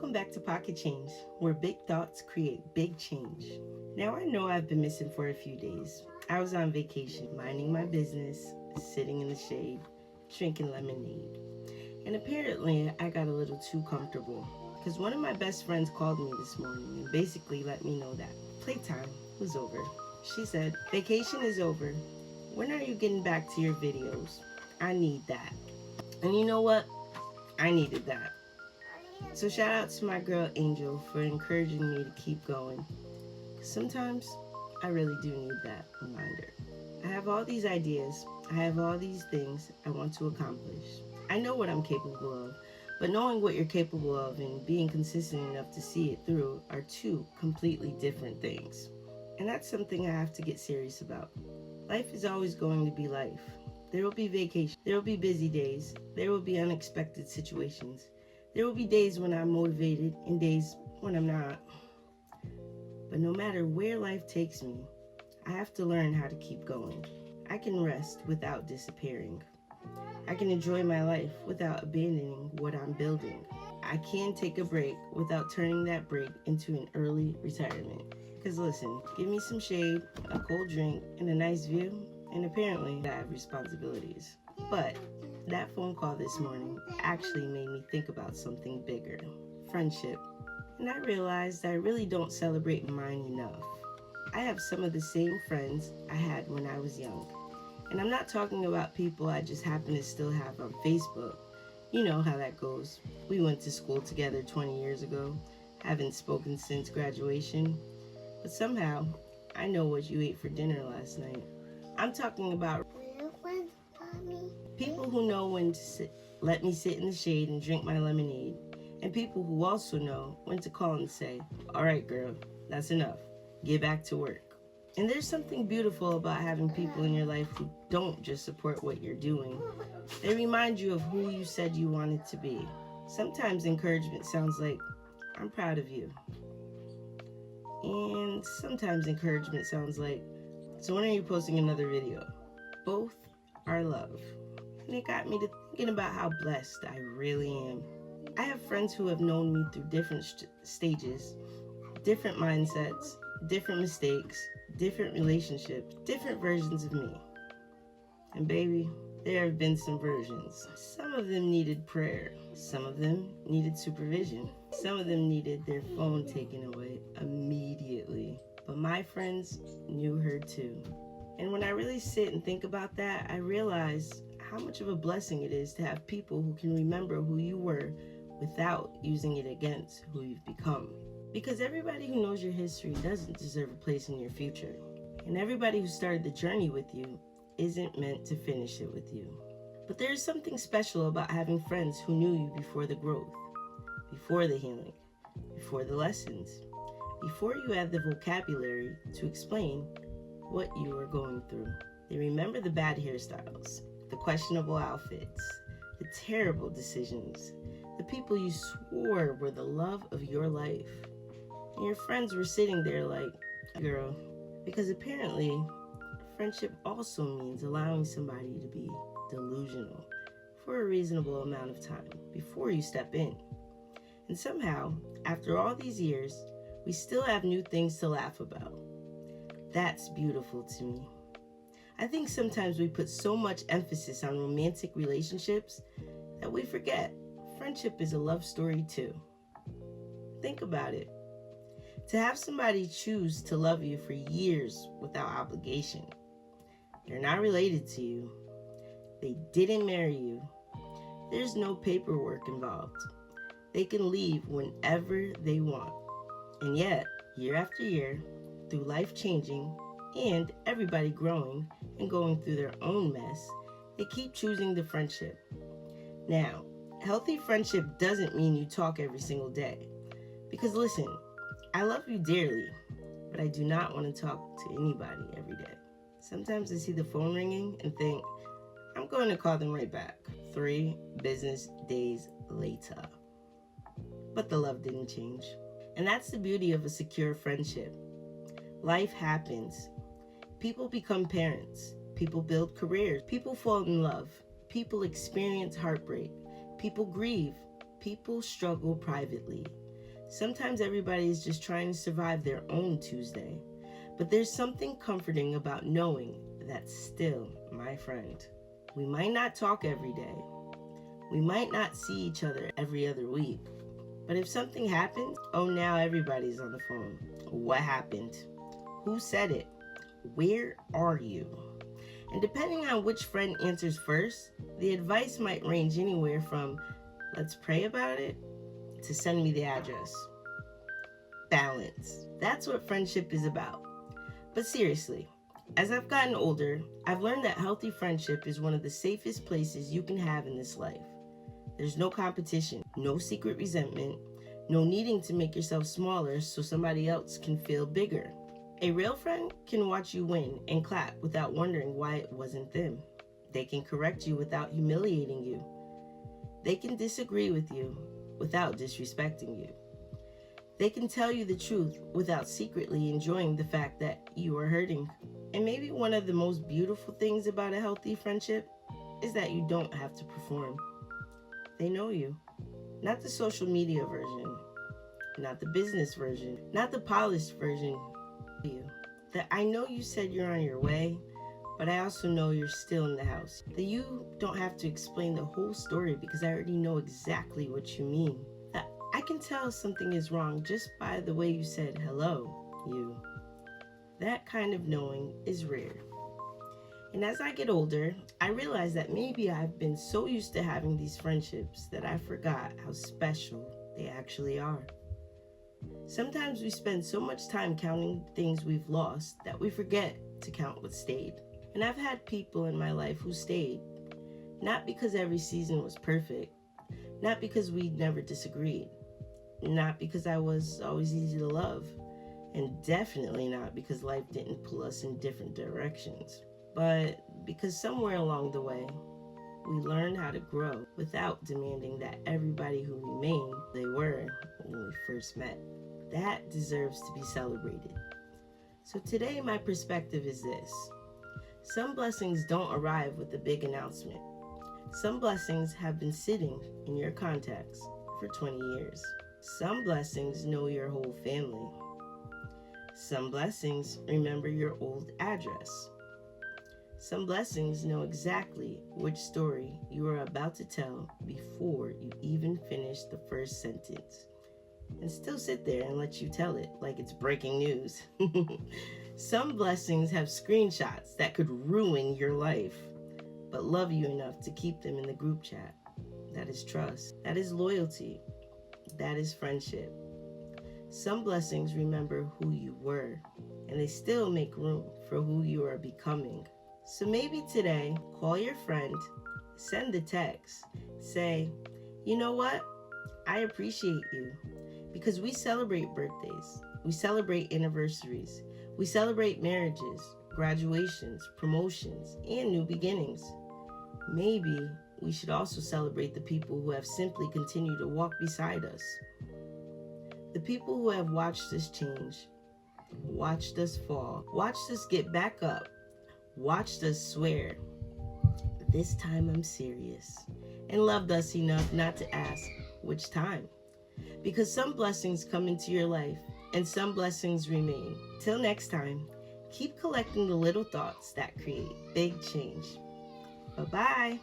Welcome back to Pocket Change, where big thoughts create big change. Now I know I've been missing for a few days. I was on vacation, minding my business, sitting in the shade, drinking lemonade. And apparently I got a little too comfortable because one of my best friends called me this morning and basically let me know that playtime was over. She said, "Vacation is over. When are you getting back to your videos? I need that." And you know what? I needed that. So shout out to my girl Angel for encouraging me to keep going. Sometimes I really do need that reminder. I have all these ideas. I have all these things I want to accomplish. I know what I'm capable of, but knowing what you're capable of and being consistent enough to see it through are two completely different things. And that's something I have to get serious about. Life is always going to be life. There will be vacation. There will be busy days. There will be unexpected situations. There will be days when I'm motivated and days when I'm not. But no matter where life takes me, I have to learn how to keep going. I can rest without disappearing. I can enjoy my life without abandoning what I'm building. I can take a break without turning that break into an early retirement. Because listen, give me some shade, a cold drink, and a nice view, and apparently I have responsibilities. But that phone call this morning actually made me think about something bigger, friendship. And I realized I really don't celebrate mine enough. I have some of the same friends I had when I was young. And I'm not talking about people I just happen to still have on Facebook. You know how that goes. We went to school together 20 years ago, haven't spoken since graduation. But somehow, I know what you ate for dinner last night. I'm talking about people who know when to let me sit in the shade and drink my lemonade, and people who also know when to call and say, "All right, girl, that's enough. Get back to work." And there's something beautiful about having people in your life who don't just support what you're doing. They remind you of who you said you wanted to be. Sometimes encouragement sounds like, "I'm proud of you." And sometimes encouragement sounds like, "So when are you posting another video?" Both are love. And it got me to thinking about how blessed I really am. I have friends who have known me through different stages, different mindsets, different mistakes, different relationships, different versions of me. And baby, there have been some versions. Some of them needed prayer. Some of them needed supervision. Some of them needed their phone taken away immediately. But my friends knew her too. And when I really sit and think about that, I realize how much of a blessing it is to have people who can remember who you were without using it against who you've become. Because everybody who knows your history doesn't deserve a place in your future. And everybody who started the journey with you isn't meant to finish it with you. But there is something special about having friends who knew you before the growth, before the healing, before the lessons, before you had the vocabulary to explain what you were going through. They remember the bad hairstyles, the questionable outfits, the terrible decisions, the people you swore were the love of your life. And your friends were sitting there like, "Girl," because apparently friendship also means allowing somebody to be delusional for a reasonable amount of time before you step in. And somehow, after all these years, we still have new things to laugh about. That's beautiful to me. I think sometimes we put so much emphasis on romantic relationships that we forget friendship is a love story too. Think about it. To have somebody choose to love you for years without obligation. They're not related to you. They didn't marry you. There's no paperwork involved. They can leave whenever they want. And yet, year after year, through life changing and everybody growing and going through their own mess, they keep choosing the friendship. Now, healthy friendship doesn't mean you talk every single day. Because listen, I love you dearly, but I do not want to talk to anybody every day. Sometimes I see the phone ringing and think, I'm going to call them right back. 3 business days later. But the love didn't change. And that's the beauty of a secure friendship. Life happens. People become parents. People build careers. People fall in love. People experience heartbreak. People grieve. People struggle privately. Sometimes everybody is just trying to survive their own Tuesday. But there's something comforting about knowing that's still my friend. We might not talk every day. We might not see each other every other week. But if something happens, oh, now everybody's on the phone. What happened? Who said it? Where are you? And depending on which friend answers first, the advice might range anywhere from, let's pray about it, to send me the address. Balance. That's what friendship is about. But seriously, as I've gotten older, I've learned that healthy friendship is one of the safest places you can have in this life. There's no competition, no secret resentment, no needing to make yourself smaller so somebody else can feel bigger. A real friend can watch you win and clap without wondering why it wasn't them. They can correct you without humiliating you. They can disagree with you without disrespecting you. They can tell you the truth without secretly enjoying the fact that you are hurting. And maybe one of the most beautiful things about a healthy friendship is that you don't have to perform. They know you. Not the social media version, not the business version, not the polished version. You. That I know you said you're on your way, but I also know you're still in the house. That you don't have to explain the whole story because I already know exactly what you mean. That I can tell something is wrong just by the way you said hello, you. That kind of knowing is rare. And as I get older, I realize that maybe I've been so used to having these friendships that I forgot how special they actually are. Sometimes we spend so much time counting things we've lost that we forget to count what stayed. And I've had people in my life who stayed, not because every season was perfect, not because we never disagreed, not because I was always easy to love, and definitely not because life didn't pull us in different directions, but because somewhere along the way, we learned how to grow without demanding that everybody who remained they were when we first met. That deserves to be celebrated. So today my perspective is this. Some blessings don't arrive with a big announcement. Some blessings have been sitting in your contacts for 20 years. Some blessings know your whole family. Some blessings remember your old address. Some blessings know exactly which story you are about to tell before you even finish the first sentence, and still sit there and let you tell it like it's breaking news. Some blessings have screenshots that could ruin your life, but love you enough to keep them in the group chat. That is trust. That is loyalty. That is friendship. Some blessings remember who you were, and they still make room for who you are becoming. So maybe today, call your friend, send the text, say, you know what? I appreciate you. Because we celebrate birthdays, we celebrate anniversaries, we celebrate marriages, graduations, promotions, and new beginnings. Maybe we should also celebrate the people who have simply continued to walk beside us. The people who have watched us change, watched us fall, watched us get back up, watched us swear, this time I'm serious, and loved us enough not to ask which time. Because some blessings come into your life and some blessings remain. Till next time, keep collecting the little thoughts that create big change. Bye-bye.